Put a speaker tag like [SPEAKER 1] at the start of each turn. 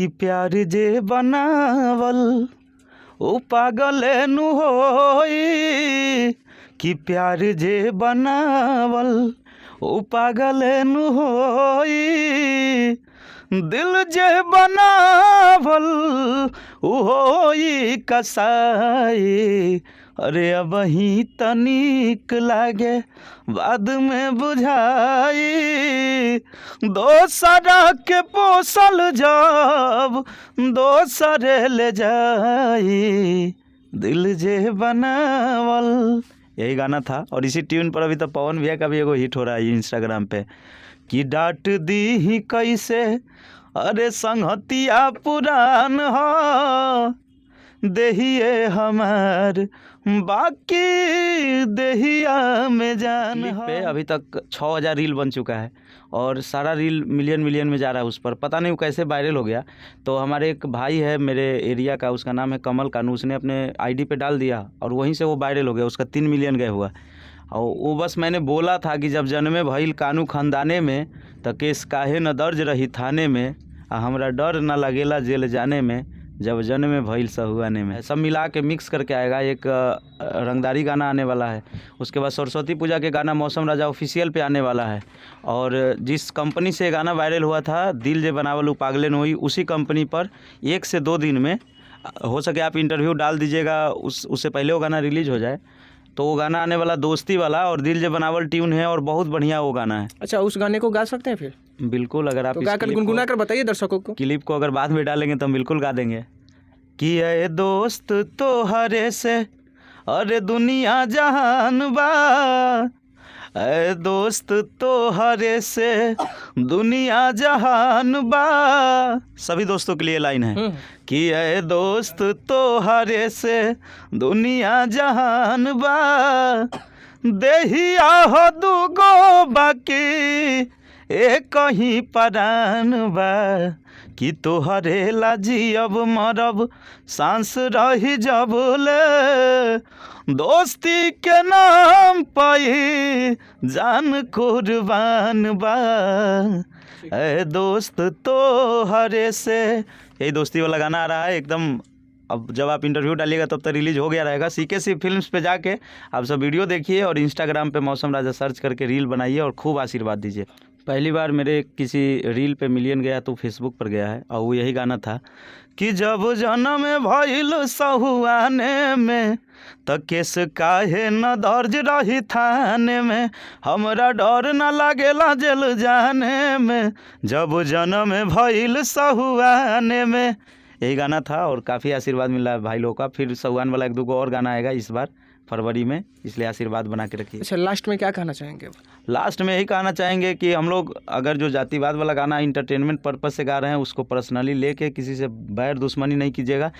[SPEAKER 1] कि प्यार जे बनावल ओ पागले नु होई, कि प्यार जे बनावल ओ पागले नु होई, दिल जे बनावल उ होई कसाई। अरे अब ही तनिक लागे बाद में बुझाई, दोसरा के पोसल जब दोसरे ले जाई, दिल जे बनावल। यही गाना था और इसी ट्यून पर अभी तो पवन भैया का भी एगो हिट हो रहा है इंस्टाग्राम पे, कि डांट दी ही कैसे अरे संगतिया पुरान हो, देहिए हमार बाकी देहिया में जान पे। अभी तक 6000 रील बन चुका है और सारा रील मिलियन में जा रहा है उस पर, पता नहीं वो कैसे वायरल हो गया। तो हमारे एक भाई है मेरे एरिया का, उसका नाम है कमल कानू, उसने अपने आईडी पे डाल दिया और वहीं से वो वायरल हो गया, उसका 3 मिलियन गए हुआ। और वो बस मैंने बोला था कि जब जन्मे भइल कानू खानदाने में, तो केस काहे न दर्ज रही थाने में, आ हमरा डर न लगेला जेल जाने में, जब जन्मे भइल सहुआने में। सब मिला के मिक्स करके आएगा। एक रंगदारी गाना आने वाला है, उसके बाद सरस्वती पूजा के गाना मौसम राजा ऑफिशियल पे आने वाला है। और जिस कंपनी से गाना वायरल हुआ था दिल जे बनावल उ पागले न होई, उसी कंपनी पर 1 से 2 दिन में, हो सके आप इंटरव्यू डाल दीजिएगा उससे पहले वो गाना रिलीज़ हो जाए। तो वो गाना आने वाला दोस्ती वाला और दिल जे बनावल ट्यून है और बहुत बढ़िया वो गाना है।
[SPEAKER 2] अच्छा, उस गाने को गा सकते हैं फिर?
[SPEAKER 1] बिल्कुल, अगर आप
[SPEAKER 2] तो गाकर गुनगुना कर बताइए दर्शकों को।
[SPEAKER 1] क्लिप को अगर बाद में डालेंगे तो हम बिल्कुल गा देंगे। कि ए दोस्त तो हरे से अरे दुनिया जहान बा, ए दोस्त तो हरे से दुनिया जहान बा। सभी दोस्तों के लिए लाइन है कि ए दोस्त तो हरे से दुनिया जहान बा, देहिया हो दूगो बाकी एक ही परान बा, कि तोहरे लाजी अब मरब सांस रही जब ले, दोस्ती के नाम पाई जान कुर्बान बा, ए दोस्त तोहरे से। यही दोस्ती वाला गाना आ रहा है एकदम। अब जब आप इंटरव्यू डालिएगा तब तक रिलीज हो गया रहेगा। CKC फिल्म्स पे जाके आप सब वीडियो देखिए और इंस्टाग्राम पे मौसम राजा सर्च करके रील बनाइए और खूब आशीर्वाद दीजिए। पहली बार मेरे किसी रील पे मिलियन गया तो फेसबुक पर गया है और वो यही गाना था कि जब जन्म भइल सहुआने में, तो केस काहे न दर्ज रही थाने में, हमरा डर न लागेला जेल जाने में, जब जन्म भइल सहुआने में। यही गाना था और काफ़ी आशीर्वाद मिल रहा है भाई लोगों का। फिर सहुआन वाला 1-2 और गाना आएगा इस बार फरवरी में, इसलिए आशीर्वाद बना के रखिए।
[SPEAKER 2] अच्छा, लास्ट में क्या कहना चाहेंगे?
[SPEAKER 1] लास्ट में यही कहना चाहेंगे कि हम लोग अगर जो जातिवाद वाला गाना इंटरटेनमेंट पर्पस से गा रहे हैं उसको पर्सनली लेके किसी से बैर दुश्मनी नहीं कीजिएगा।